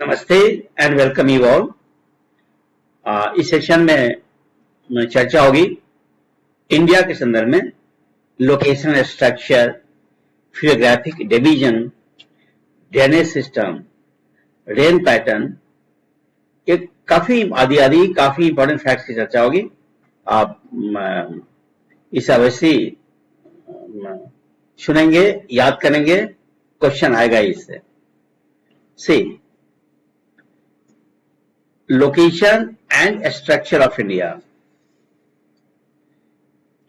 नमस्ते and welcome you all. इस session में चर्चा होगी इंडिया के संदर्भ में location structure, physiographic division, drainage system, rain pattern, ये काफी काफी इंपॉर्टेंट फैक्ट्स की चर्चा होगी। आप इसे अवश्य सुनेंगे, याद करेंगे, क्वेश्चन आएगा इससे। See location and structure of India.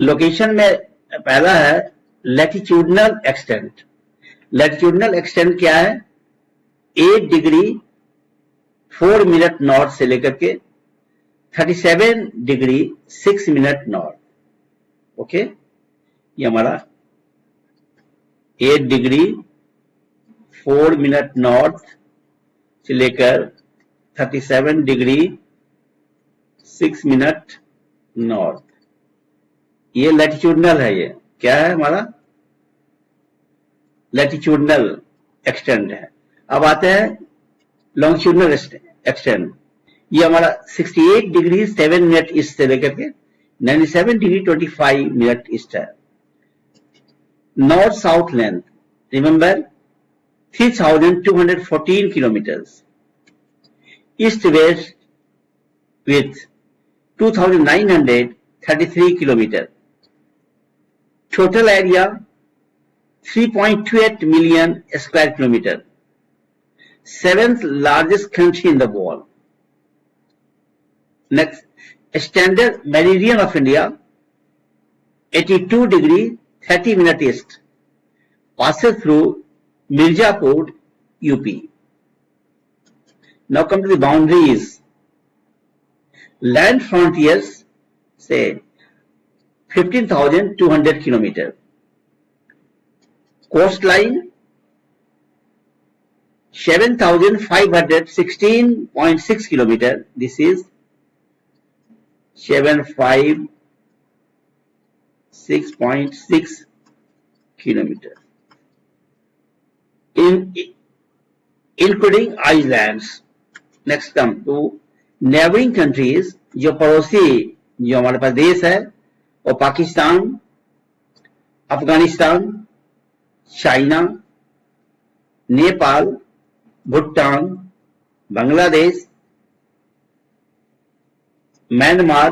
Location में पहला है लैटिट्यूडनल एक्सटेंट। लैटिट्यूडनल एक्सटेंट क्या है? 8 डिग्री 4 मिनट नॉर्थ से लेकर के 37 डिग्री 6 मिनट नॉर्थ। ओके, ये हमारा 8 डिग्री 4 मिनट नॉर्थ से लेकर 37 डिग्री 6 मिनट नॉर्थ, ये लैटिट्यूडनल है। ये क्या है? हमारा लैटिट्यूडनल एक्सटेंट है। अब आते हैं लॉन्गिट्यूडनल एक्सटेंट। ये हमारा 68 डिग्री 7 मिनट ईस्ट से लेकर के 97 डिग्री 25 मिनट ईस्ट है। North south length remember 3214 kilometres. East west with 2933 kilometer. Total area 3.28 million square kilometer. 7th largest country in the world. Next, standard meridian of India 82 degree 30 minute east. Passes through Mirzapur, UP. Now come to the boundaries. Land frontiers say 15,200 kilometer. Coastline 7,516.6 kilometer. This is 756.6 kilometer. Including islands. Next come to neighbouring countries, जो पड़ोसी जो हमारे पास देश है वो Pakistan, Afghanistan, China, Nepal, Bhutan, Bangladesh, Myanmar,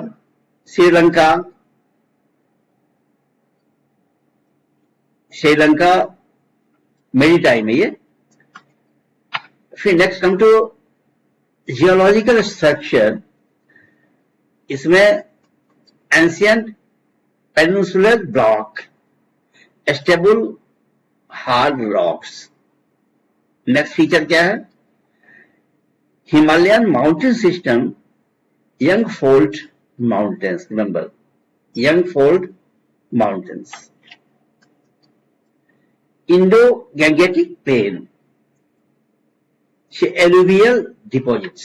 Sri Lanka maritime है ये। फिर next come to geological structure. इसमें ancient peninsular block, stable hard rocks. Next feature क्या है? Himalayan mountain system, young fold mountains. Remember young fold mountains. Indo Gangetic plain, alluvial deposits.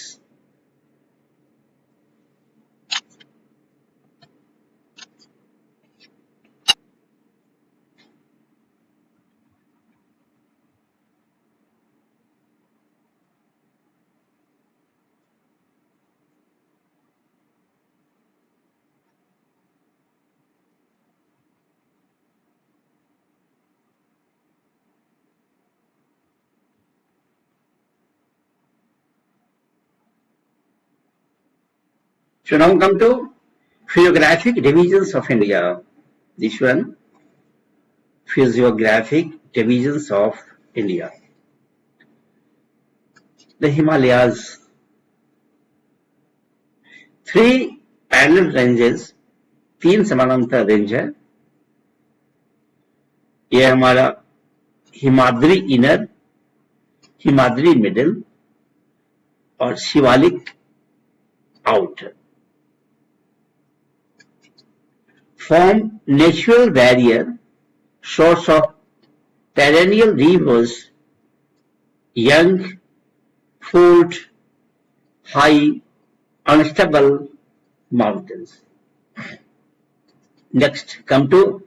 So now come to physiographic divisions of India. This one, physiographic divisions of India. The Himalayas, 3 parallel ranges, 3 समानांतर range है। यह हमारा Himadri inner, Himadri middle और Shivalik outer. Form natural barrier, source of perennial rivers, young, fold, high, unstable mountains. Next, come to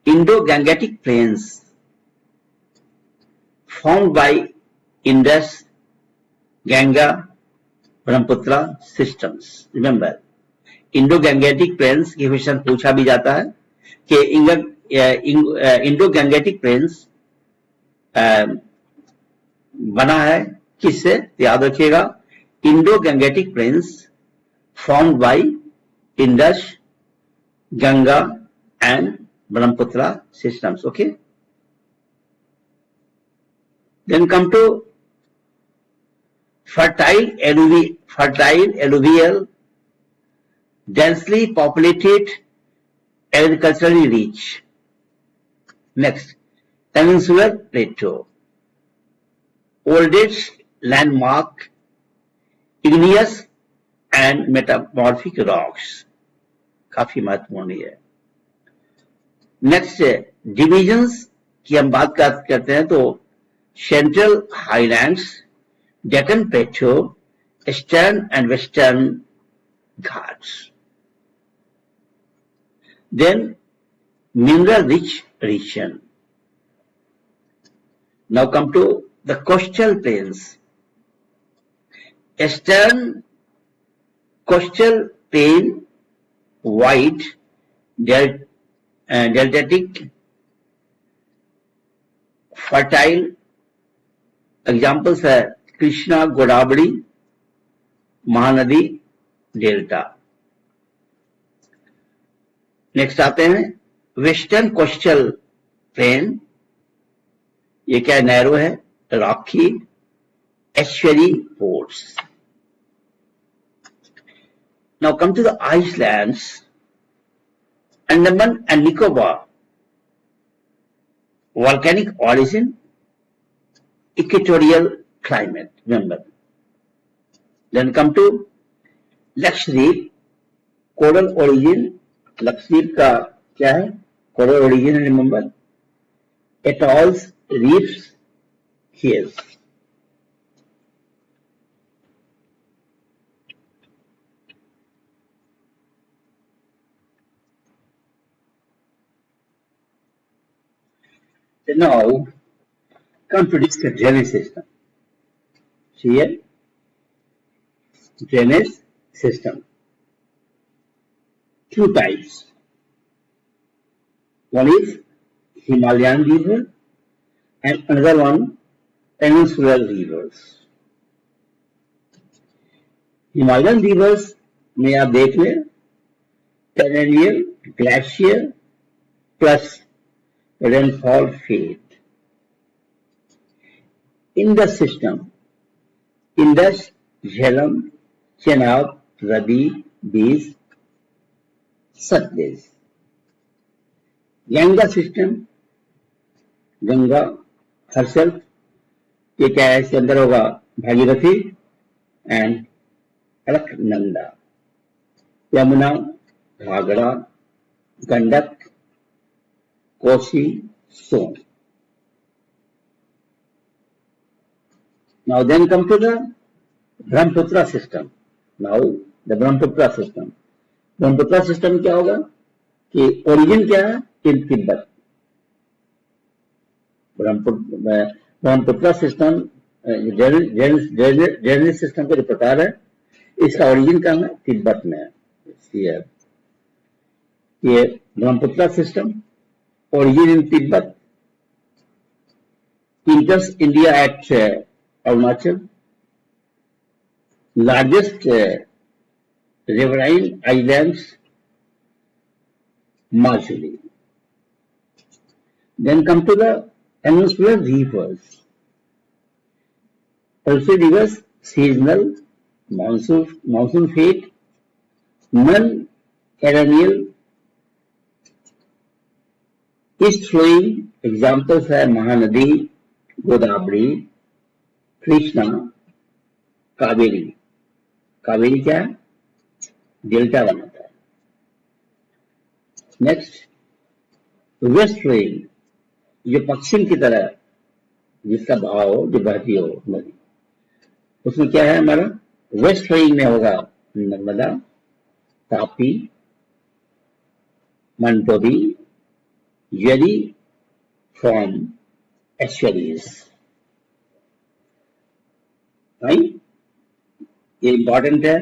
Indo-Gangetic plains, formed by Indus, Ganga, Brahmaputra systems. Remember, Indo Gangetic plains की question पूछा भी जाता है कि इंडो-गैंगेटिक प्लेन्स बना है किससे? याद रखिएगा, Indo Gangetic plains formed by Indus, Ganga and Brahmaputra systems. Okay. Then come to fertile alluvial, densely populated, agriculturally rich. Next, peninsular plateau, oldest landmark, igneous and metamorphic rocks. काफी महत्वपूर्ण है. नेक्स्ट, डिविजन्स की हम बात करते हैं तो central highlands, Deccan plateau, eastern and western Ghats. Then mineral rich region. Now come to the coastal plains. Eastern coastal plain, wide, deltatic, fertile. Examples है कृष्णा, गोदावरी, महानदी, डेल्टा. नेक्स्ट आते हैं वेस्टर्न कोस्टल प्लेन. ये क्या नैरो है, rocky, estuary ports. Now come to the islands, Andaman and Nicobar, volcanic origin, equatorial climate. Remember. Then come to Lakshadweep, coral origin. Lakshadweep का क्या है? Coral origin. Remember. Atolls, reefs, caves. So now, come to discuss drainage system. Here, drainage system. Two types. One is Himalayan river and another one peninsular rivers. Himalayan rivers में आप देख लें, perennial glacier plus rainfall fade. In the system, Indus, Jhelum, Chenab, Ravi, Beas, Satluj. Ganga system, Ganga, Harshal, ये क्या है? इसके अंदर होगा Bhagirathi and Alaknanda. Yamuna, Ghaghara, Gandak, Kosi, Son. Now then come to the Brahmaputra system. Now the Brahmaputra system. Brahmaputra system क्या होगा कि ओरिजिन क्या है? In Tibet. Brahmaputra system drainage system का जो प्रकार है, इसका ओरिजिन कहाँ है? तिब्बत में है. ये Brahmaputra system, origin in Tibet, enters India at Arunachal, largest riverine islands, Majuli. Then come to the peninsular rivers. Peninsular rivers, seasonal, monsoon fade, non-perennial, east flowing. Examples है महानदी, गोदावरी, कृष्णा, कावेरी. कावेरी क्या है? डेल्टा बनाता है. नेक्स्ट, वेस्ट फ्लोइंग, जो पश्चिम की तरह जिसका भाव हो, जो बहती हो नदी, उसमें क्या है हमारा? वेस्ट फ्लोइंग में होगा Narmada, Tapi, Mandovi, Yeri from estuaries. Right? ये इंपॉर्टेंट है,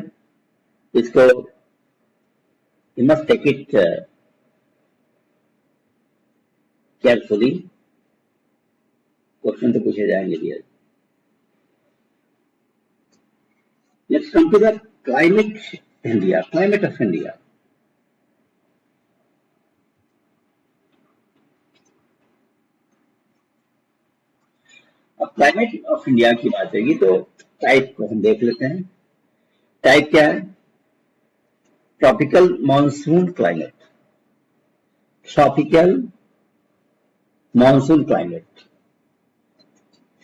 इसको you must take it carefully, question तो पूछे जाएंगे भैया। Let's come to the climate India, climate of India. अब क्लाइमेट ऑफ इंडिया की बात होगी तो टाइप को हम देख लेते हैं। टाइप क्या है? Tropical monsoon climate, tropical monsoon climate.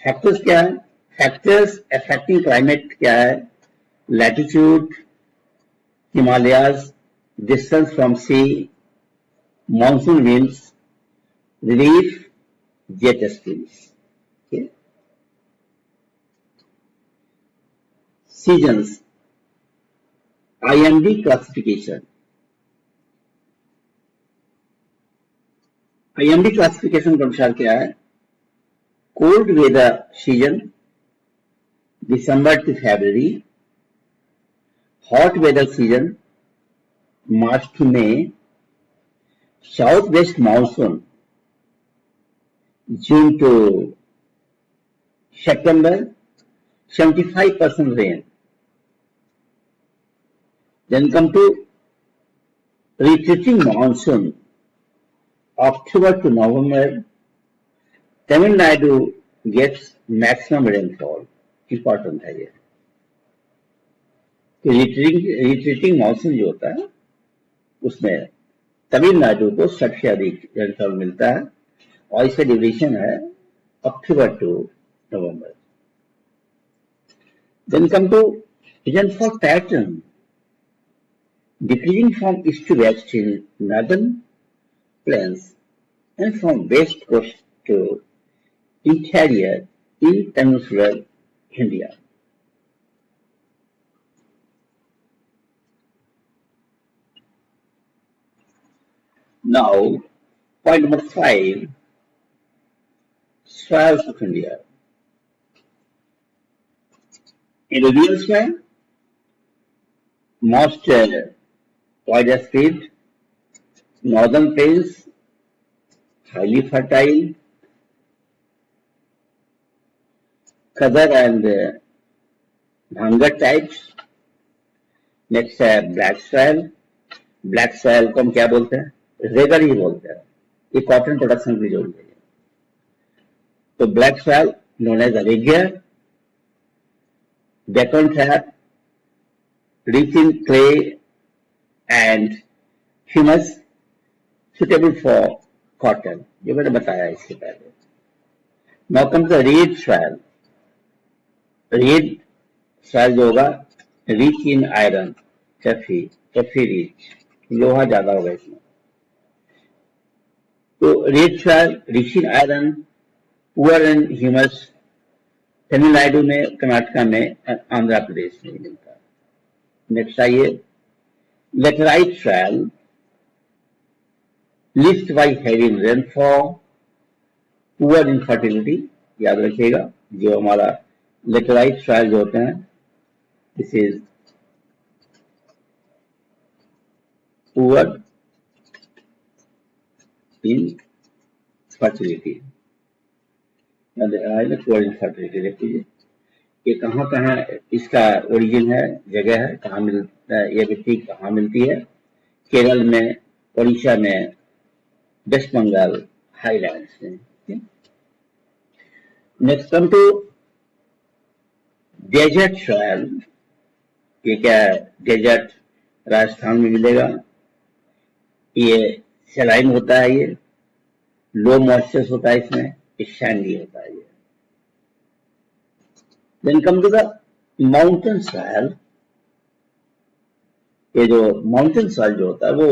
Factors क्या है? फैक्टर्स अफेक्टिंग क्लाइमेट क्या है? Latitude, Himalayas, distance from sea, monsoon winds, relief, jet streams. Seasons, IMD classification. IMD classification के अनुसार क्या है? Cold weather season December to February, hot weather season March to May, south west monsoon June to September, 75% rain. Then come to retreating monsoon, October to November, Tamil Nadu gets maximum rainfall. Important है ये। Retreating monsoon जो होता है उसमें तमिलनाडु को सबसे अधिक rainfall मिलता है और इसका ड्यूरेशन है October to November. Then come to rainfall pattern, decreasing from east to west in northern plains and from west coast to interior in peninsular India. Now, point number 5, soils of India. In the real soil, most widespread northern plains, highly fertile, Khadar and Bhangar types. Next है black soil. Black soil को हम क्या बोलते हैं? रेगर ही बोलते हैं। ये cotton production की जरूरत है। तो black soil known as regur, they don't have rich in clay and humus suitable for cotton, जो मैंने बताया इससे पहले। Now comes the red soil. Red soil जो होगा rich in iron, टफी rich, लोहा ज्यादा होगा इसमें। तो red soil rich in iron, poor in humus, Tamil Nadu में, कर्नाटका में, आंध्र प्रदेश में मिलता है। नेक्स्ट आइए, laterite soil, list by heavy rainfall, poor in fertility. याद रखिएगा, जो हमारा लेटराइट सॉइल जो होते हैं, this is poor in fertility. Poor in fertility देखिए, ये कहाँ इसका ओरिजिन है, जगह है, कहाँ मिलता है ये मिट्टी, कहाँ मिलती है? केरल में, उड़ीसा में, वेस्ट बंगाल हाईलैंड्स में। Next come to desert soil. ये क्या है? डेजर्ट राजस्थान में मिलेगा। ये सलाइन होता है, ये लो मॉइस्चर होता है, इसमें सैंडी होता है ये। Then come to the mountain soil. ये जो माउंटेन सॉइल जो होता है वो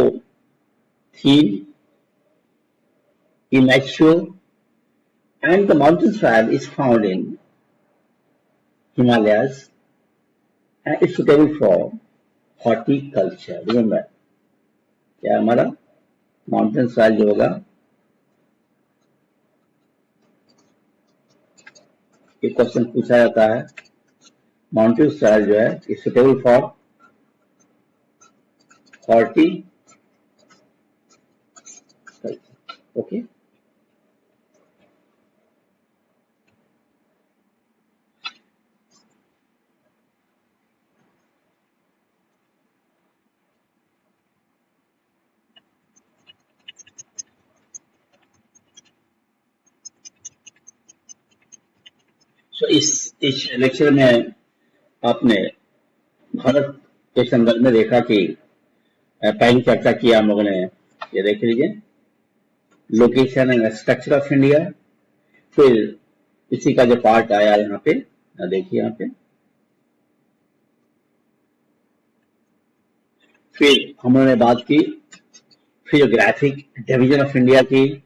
thin, immature, and the mountain soil is found in Himalayas and is suitable for horticulture. Remember, क्या हमारा माउंटेन सॉइल जो होगा, ये क्वेश्चन पूछा जाता है माउंटेन स्टाइल जो है इज सुटेबल फॉर 40 ओके. सो इस लेक्चर में आपने भारत के संदर्भ में देखा कि पहली चर्चा की हम लोगों ने, ये देख लीजिए, location and structure of India. फिर इसी का जो पार्ट आया यहाँ पे, देखिए यहाँ पे, फिर हम लोगों ने बात की फिजियोग्राफिक डिवीजन ऑफ इंडिया की,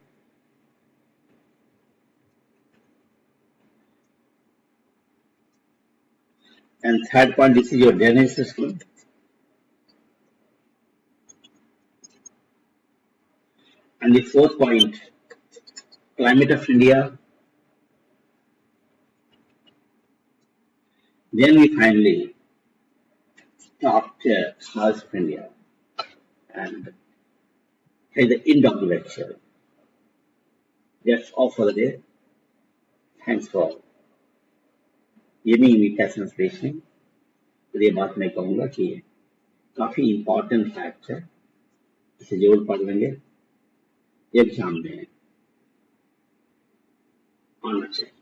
and third point, this is your drainage system. And the fourth point, climate of India. Then we finally talked stars of India, and here's the end of the lecture. That's all for the day. Thanks for giving me patience listening. तो ये बात मैं कहूँगा कि काफी important fact है, इसे जरूर पढ़ लेंगे, एग्जाम में आना चाहिए.